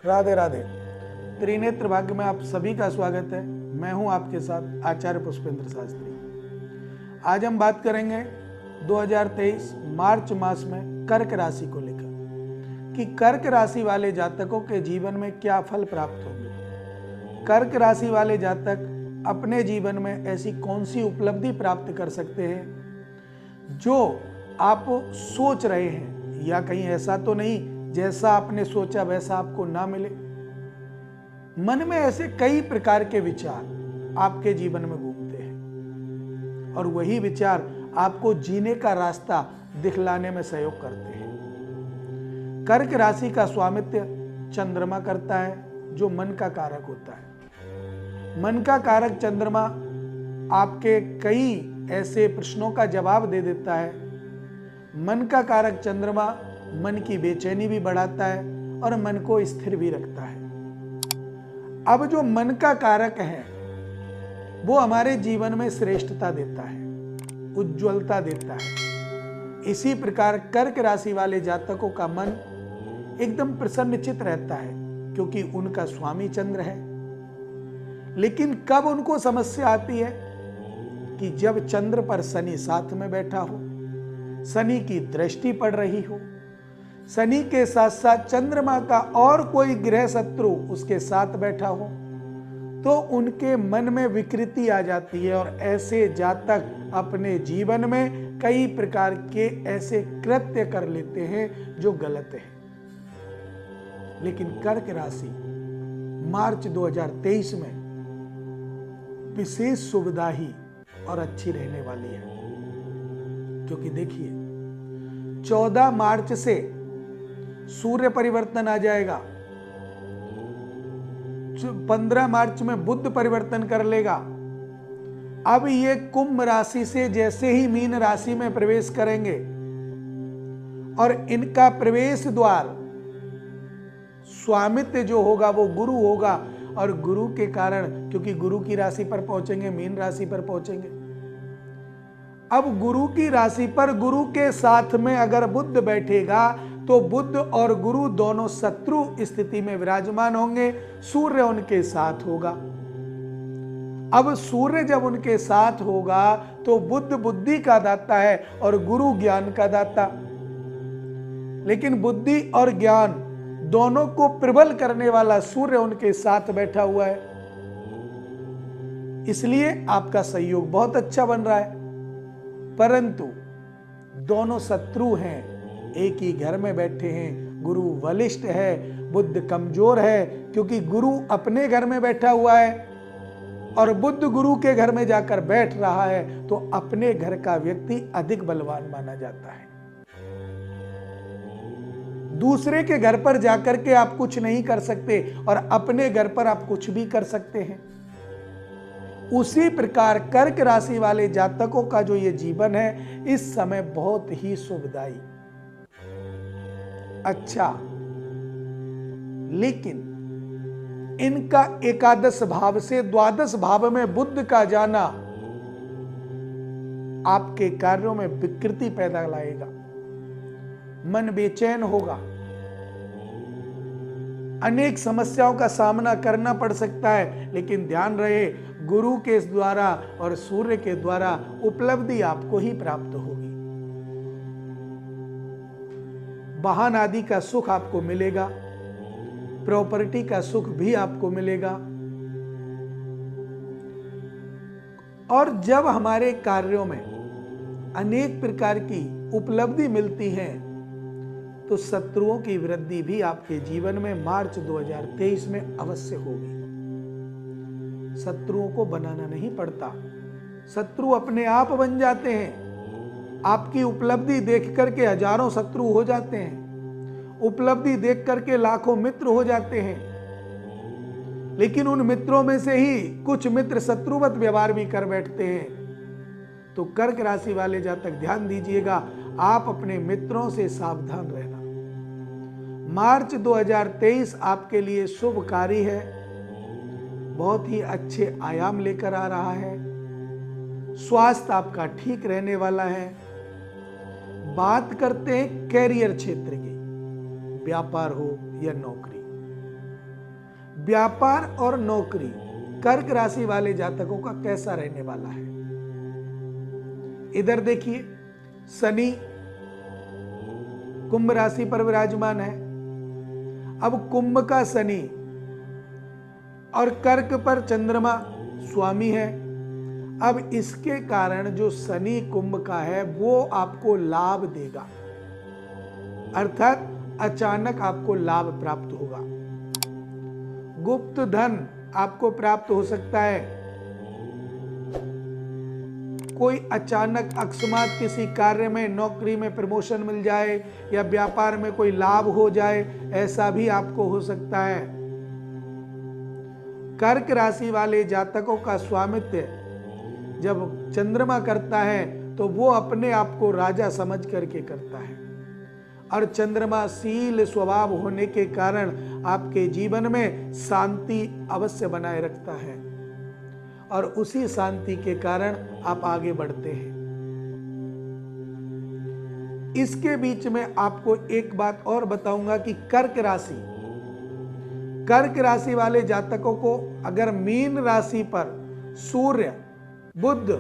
राधे राधे। त्रिनेत्र भाग्य में आप सभी का स्वागत है। मैं हूं आपके साथ आचार्य पुष्पेंद्र शास्त्री। आज हम बात करेंगे 2023 मार्च मास में कर्क राशि को लेकर कि कर्क राशि वाले जातकों के जीवन में क्या फल प्राप्त होंगे। कर्क राशि वाले जातक अपने जीवन में ऐसी कौन सी उपलब्धि प्राप्त कर सकते हैं जो आप सोच रहे हैं, या कहीं ऐसा तो नहीं जैसा आपने सोचा वैसा आपको ना मिले। मन में ऐसे कई प्रकार के विचार आपके जीवन में घूमते हैं और वही विचार आपको जीने का रास्ता दिखलाने में सहयोग करते हैं। कर्क राशि का स्वामित्व चंद्रमा करता है, जो मन का कारक होता है। मन का कारक चंद्रमा आपके कई ऐसे प्रश्नों का जवाब दे देता है। मन का कारक चंद्रमा मन की बेचैनी भी बढ़ाता है और मन को स्थिर भी रखता है। अब जो मन का कारक है वो हमारे जीवन में श्रेष्ठता देता है, उज्ज्वलता देता है। इसी प्रकार कर्क राशि वाले जातकों का मन एकदम प्रसन्नचित रहता है क्योंकि उनका स्वामी चंद्र है। लेकिन कब उनको समस्या आती है कि जब चंद्र पर शनि साथ में बैठा हो, शनि की दृष्टि पड़ रही हो, शनि के साथ साथ चंद्रमा का और कोई ग्रह शत्रु उसके साथ बैठा हो, तो उनके मन में विकृति आ जाती है और ऐसे जातक अपने जीवन में कई प्रकार के ऐसे कृत्य कर लेते हैं जो गलत है। लेकिन कर्क राशि मार्च 2023 में विशेष सुविधाही और अच्छी रहने वाली है, क्योंकि देखिए 14 मार्च से सूर्य परिवर्तन आ जाएगा, 15 मार्च में बुध परिवर्तन कर लेगा। अब ये कुंभ राशि से जैसे ही मीन राशि में प्रवेश करेंगे और इनका प्रवेश द्वार स्वामित्व जो होगा वो गुरु होगा, और गुरु के कारण, क्योंकि गुरु की राशि पर पहुंचेंगे, मीन राशि पर पहुंचेंगे। अब गुरु की राशि पर गुरु के साथ में अगर बुध बैठेगा तो बुध और गुरु दोनों शत्रु स्थिति में विराजमान होंगे। सूर्य उनके साथ होगा। अब सूर्य जब उनके साथ होगा तो बुध बुद्धि का दाता है और गुरु ज्ञान का दाता। लेकिन बुद्धि और ज्ञान दोनों को प्रबल करने वाला सूर्य उनके साथ बैठा हुआ है, इसलिए आपका सहयोग बहुत अच्छा बन रहा है। परंतु दोनों शत्रु हैं, एक ही घर में बैठे हैं। गुरु बलिष्ठ है, बुध कमजोर है, क्योंकि गुरु अपने घर में बैठा हुआ है और बुध गुरु के घर में जाकर बैठ रहा है, तो अपने घर का व्यक्ति अधिक बलवान माना जाता है। दूसरे के घर पर जाकर के आप कुछ नहीं कर सकते और अपने घर पर आप कुछ भी कर सकते हैं। उसी प्रकार कर्क राशि वाले जातकों का जो ये जीवन है इस समय बहुत ही सुखदायी, अच्छा, लेकिन इनका एकादश भाव से द्वादश भाव में बुध का जाना आपके कार्यों में विकृति पैदा लाएगा। मन बेचैन होगा, अनेक समस्याओं का सामना करना पड़ सकता है। लेकिन ध्यान रहे, गुरु के द्वारा और सूर्य के द्वारा उपलब्धि आपको ही प्राप्त होगी। वाहन आदि का सुख आपको मिलेगा, प्रॉपर्टी का सुख भी आपको मिलेगा। और जब हमारे कार्यों में अनेक प्रकार की उपलब्धि मिलती है तो शत्रुओं की वृद्धि भी आपके जीवन में मार्च 2023 में अवश्य होगी। शत्रुओं को बनाना नहीं पड़ता, शत्रु अपने आप बन जाते हैं। आपकी उपलब्धि देख करके हजारों शत्रु हो जाते हैं, उपलब्धि देख करके लाखों मित्र हो जाते हैं। लेकिन उन मित्रों में से ही कुछ मित्र शत्रुवत व्यवहार भी कर बैठते हैं। तो कर्क राशि वाले जातक ध्यान दीजिएगा, आप अपने मित्रों से सावधान रहना। मार्च 2023 आपके लिए शुभकारी है, बहुत ही अच्छे आयाम लेकर आ रहा है। स्वास्थ्य आपका ठीक रहने वाला है। बात करते हैं कैरियर क्षेत्र की, व्यापार हो या नौकरी, व्यापार और नौकरी कर्क राशि वाले जातकों का कैसा रहने वाला है। इधर देखिए, शनि कुंभ राशि पर विराजमान है। अब कुंभ का शनि और कर्क पर चंद्रमा स्वामी है। अब इसके कारण जो शनि कुंभ का है वो आपको लाभ देगा, अर्थात अचानक आपको लाभ प्राप्त होगा। गुप्त धन आपको प्राप्त हो सकता है। कोई अचानक अकस्मात किसी कार्य में, नौकरी में प्रमोशन मिल जाए या व्यापार में कोई लाभ हो जाए, ऐसा भी आपको हो सकता है। कर्क राशि वाले जातकों का स्वामित्व जब चंद्रमा करता है तो वो अपने आप को राजा समझ करके करता है, और चंद्रमा शील स्वभाव होने के कारण आपके जीवन में शांति अवश्य बनाए रखता है, और उसी शांति के कारण आप आगे बढ़ते हैं। इसके बीच में आपको एक बात और बताऊंगा कि कर्क राशि वाले जातकों को अगर मीन राशि पर सूर्य, बुध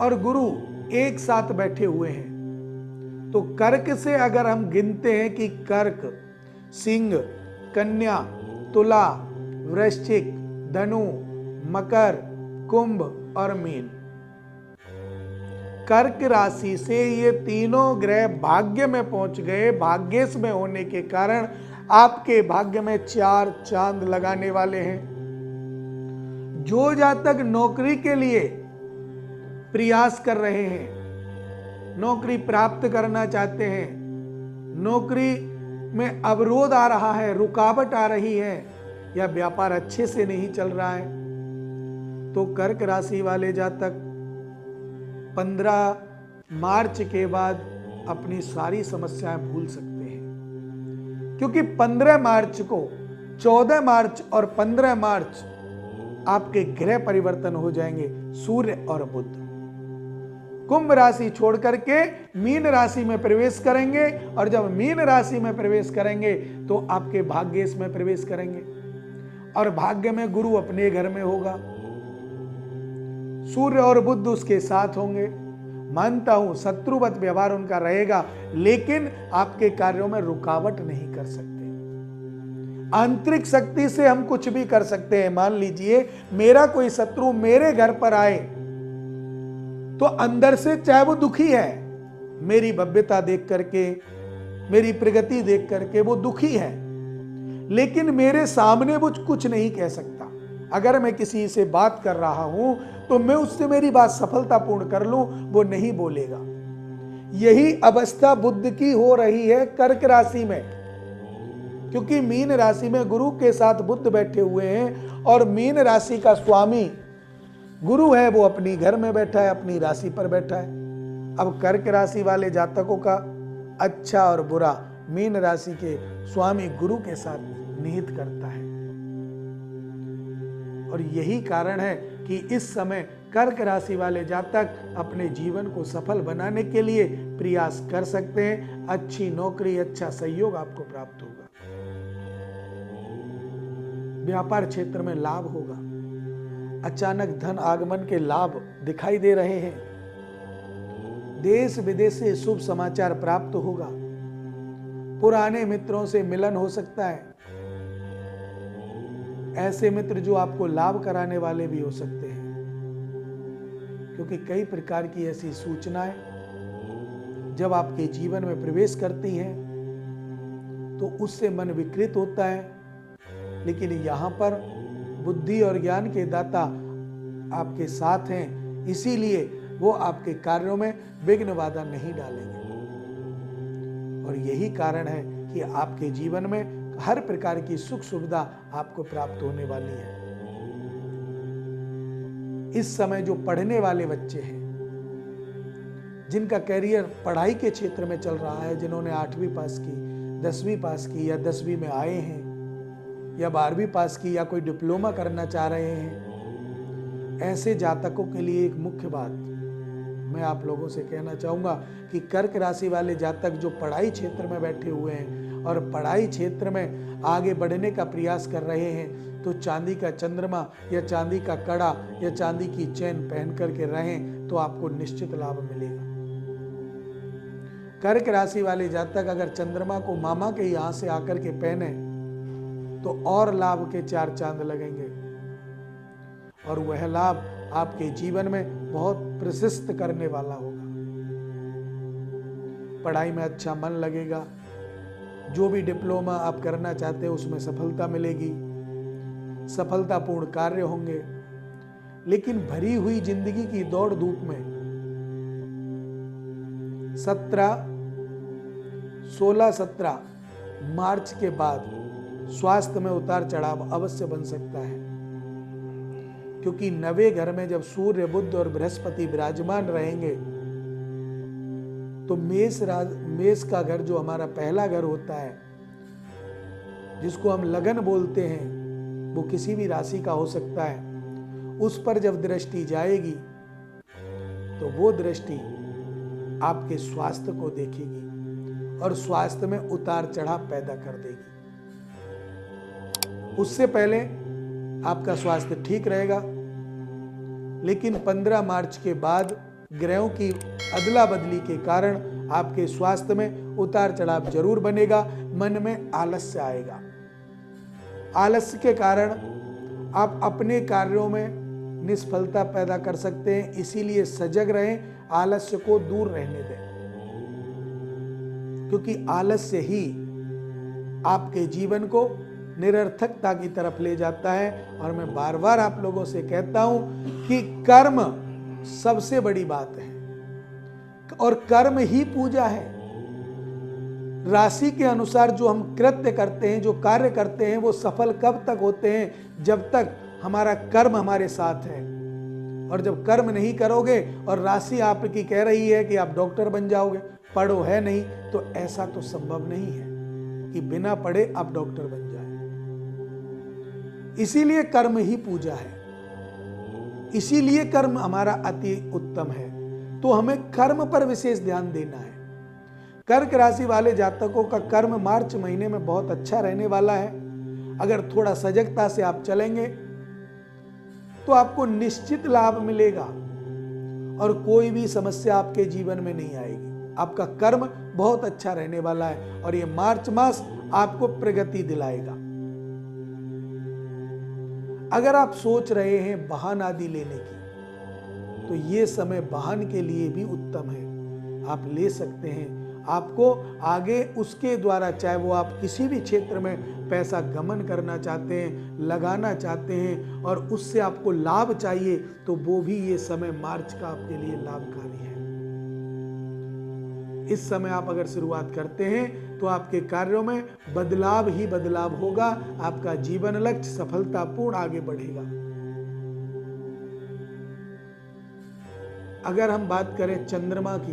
और गुरु एक साथ बैठे हुए हैं, तो कर्क से अगर हम गिनते हैं कि कर्क, सिंह, कन्या, तुला, वृश्चिक, धनु, मकर, कुंभ और मीन, कर्क राशि से ये तीनों ग्रह भाग्य में पहुंच गए। भाग्येश में होने के कारण आपके भाग्य में 4 चांद लगाने वाले हैं। जो जातक नौकरी के लिए प्रयास कर रहे हैं, नौकरी प्राप्त करना चाहते हैं, नौकरी में अवरोध आ रहा है, रुकावट आ रही है, या व्यापार अच्छे से नहीं चल रहा है, तो कर्क राशि वाले जातक 15 मार्च के बाद अपनी सारी समस्याएं भूल सकते हैं, क्योंकि 15 मार्च को, 14 मार्च और 15 मार्च आपके ग्रह परिवर्तन हो जाएंगे, सूर्य और बुध कुंभ राशि छोड़ करके मीन राशि में प्रवेश करेंगे, और जब मीन राशि में प्रवेश करेंगे तो आपके भाग्येश में प्रवेश करेंगे, और भाग्य में गुरु अपने घर में होगा, सूर्य और बुध उसके साथ होंगे। मानता हूं शत्रुवत व्यवहार उनका रहेगा, लेकिन आपके कार्यों में रुकावट नहीं कर सकते। आंतरिक शक्ति से हम कुछ भी कर सकते हैं। मान लीजिए मेरा कोई शत्रु मेरे घर पर आए, तो अंदर से चाहे वो दुखी है, मेरी भव्यता देख करके, मेरी प्रगति देख करके वो दुखी है, लेकिन मेरे सामने वो कुछ नहीं कह सकता। अगर मैं किसी से बात कर रहा हूं तो मैं उससे मेरी बात सफलतापूर्ण कर लूं, वो नहीं बोलेगा। यही अवस्था बुध की हो रही है कर्क राशि में, क्योंकि मीन राशि में गुरु के साथ बुध बैठे हुए हैं, और मीन राशि का स्वामी गुरु है, वो अपनी घर में बैठा है, अपनी राशि पर बैठा है। अब कर्क राशि वाले जातकों का अच्छा और बुरा मीन राशि के स्वामी गुरु के साथ निहित करता है, और यही कारण है कि इस समय कर्क राशि वाले जातक अपने जीवन को सफल बनाने के लिए प्रयास कर सकते हैं। अच्छी नौकरी, अच्छा सहयोग आपको प्राप्त होगा, व्यापार क्षेत्र में लाभ होगा, अचानक धन आगमन के लाभ दिखाई दे रहे हैं, देश विदेश से शुभ समाचार प्राप्त होगा, पुराने मित्रों से मिलन हो सकता है, ऐसे मित्र जो आपको लाभ कराने वाले भी हो सकते हैं, क्योंकि कई प्रकार की ऐसी सूचनाएं जब आपके जीवन में प्रवेश करती हैं तो उससे मन विकृत होता है, लेकिन यहाँ पर बुद्धि और ज्ञान के दाता आपके साथ हैं, इसीलिए वो आपके कार्यों में विघ्न बाधा नहीं डालेंगे, और यही कारण है कि आपके जीवन में हर प्रकार की सुख सुविधा आपको प्राप्त होने वाली है। इस समय जो पढ़ने वाले बच्चे हैं, जिनका करियर पढ़ाई के क्षेत्र में चल रहा है, जिन्होंने 8वीं पास की, 10वीं पास की, या 10वीं में आए हैं, या 12वीं पास की, या कोई डिप्लोमा करना चाह रहे हैं, ऐसे जातकों के लिए एक मुख्य बात मैं आप लोगों से कहना चाहूंगा कि कर्क राशि वाले जातक जो पढ़ाई क्षेत्र में बैठे हुए हैं और पढ़ाई क्षेत्र में आगे बढ़ने का प्रयास कर रहे हैं तो चांदी का चंद्रमा या चांदी का कड़ा या चांदी की चेन पहन करके रहें तो आपको निश्चित लाभ मिलेगा। कर्क राशि वाले जातक अगर चंद्रमा को मामा के यहां से आकर के पहने तो और लाभ के 4 चांद लगेंगे और वह लाभ आपके जीवन में बहुत प्रशस्त करने वाला होगा। पढ़ाई में अच्छा मन लगेगा, जो भी डिप्लोमा आप करना चाहते हैं उसमें सफलता मिलेगी, सफलतापूर्ण कार्य होंगे। लेकिन भरी हुई जिंदगी की दौड़ धूप में 16-17 मार्च के बाद स्वास्थ्य में उतार चढ़ाव अवश्य बन सकता है, क्योंकि नवे घर में जब सूर्य, बुध और बृहस्पति विराजमान रहेंगे तो मेष का घर जो हमारा पहला घर होता है, जिसको हम लगन बोलते हैं, वो किसी भी राशि का हो सकता है। उस पर जब दृष्टि जाएगी तो वो दृष्टि आपके स्वास्थ्य को देखेगी और स्वास्थ्य में उतार चढ़ाव पैदा कर देगी। उससे पहले आपका स्वास्थ्य ठीक रहेगा, लेकिन 15 मार्च के बाद ग्रहों की अदला बदली के कारण आपके स्वास्थ्य में उतार चढ़ाव जरूर बनेगा। मन में आलस्य आएगा, आलस्य के कारण आप अपने कार्यों में निष्फलता पैदा कर सकते हैं। इसीलिए सजग रहें, आलस्य को दूर रहने दें, क्योंकि आलस्य ही आपके जीवन को निरर्थकता की तरफ ले जाता है। और मैं बार बार आप लोगों से कहता हूं कि कर्म सबसे बड़ी बात है और कर्म ही पूजा है। राशि के अनुसार जो हम कृत्य करते हैं, जो कार्य करते हैं, वो सफल कब तक होते हैं? जब तक हमारा कर्म हमारे साथ है। और जब कर्म नहीं करोगे और राशि आपकी कह रही है कि आप डॉक्टर बन जाओगे, पढ़ो है नहीं, तो ऐसा तो संभव नहीं है कि बिना पढ़े आप डॉक्टर बन जाए। इसीलिए कर्म ही पूजा है, इसीलिए कर्म हमारा अति उत्तम है। तो हमें कर्म पर विशेष ध्यान देना है। कर्क राशि वाले जातकों का कर्म मार्च महीने में बहुत अच्छा रहने वाला है। अगर थोड़ा सजगता से आप चलेंगे तो आपको निश्चित लाभ मिलेगा और कोई भी समस्या आपके जीवन में नहीं आएगी। आपका कर्म बहुत अच्छा रहने वाला है और ये मार्च मास आपको प्रगति दिलाएगा। अगर आप सोच रहे हैं वाहन आदि लेने की, तो ये समय वाहन के लिए भी उत्तम है, आप ले सकते हैं। आपको आगे उसके द्वारा, चाहे वो आप किसी भी क्षेत्र में पैसा गमन करना चाहते हैं, लगाना चाहते हैं और उससे आपको लाभ चाहिए, तो वो भी ये समय मार्च का आपके लिए लाभकारी है। इस समय आप अगर शुरुआत करते हैं तो आपके कार्यों में बदलाव ही बदलाव होगा। आपका जीवन लक्ष्य सफलतापूर्ण आगे बढ़ेगा। अगर हम बात करें चंद्रमा की,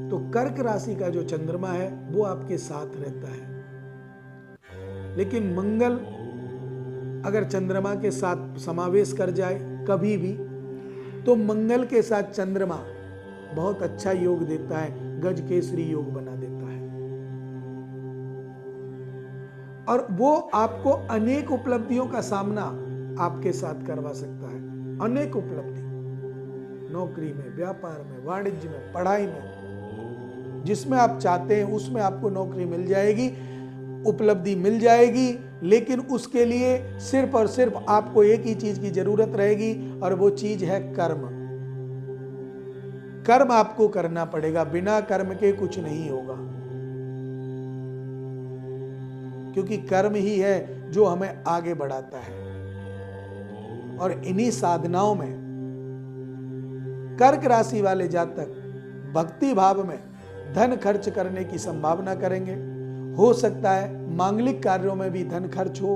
तो कर्क राशि का जो चंद्रमा है वो आपके साथ रहता है, लेकिन मंगल अगर चंद्रमा के साथ समावेश कर जाए कभी भी, तो मंगल के साथ चंद्रमा बहुत अच्छा योग देता है, गज केसरी योग बना देता है और वो आपको अनेक उपलब्धियों का सामना आपके साथ करवा सकता है। अनेक उपलब्धि, नौकरी में, व्यापार में, वाणिज्य में, पढ़ाई में, जिसमें आप चाहते हैं उसमें आपको नौकरी मिल जाएगी, उपलब्धि मिल जाएगी। लेकिन उसके लिए सिर्फ और सिर्फ आपको एक ही चीज की जरूरत रहेगी और वो चीज है कर्म। कर्म आपको करना पड़ेगा, बिना कर्म के कुछ नहीं होगा, क्योंकि कर्म ही है जो हमें आगे बढ़ाता है। और इन्हीं साधनाओं में कर्क राशि वाले जातक भक्ति भाव में धन खर्च करने की संभावना करेंगे। हो सकता है मांगलिक कार्यों में भी धन खर्च हो।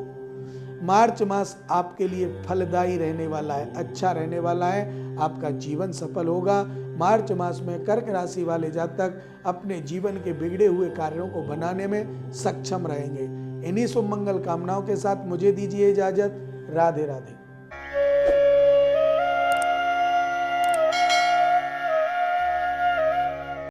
मार्च मास आपके लिए फलदायी रहने वाला है, अच्छा रहने वाला है, आपका जीवन सफल होगा। मार्च मास में कर्क राशि वाले जातक अपने जीवन के बिगड़े हुए कार्यों को बनाने में सक्षम रहेंगे। इन्हीं शुभ मंगल कामनाओं के साथ मुझे दीजिए इजाजत। राधे राधे।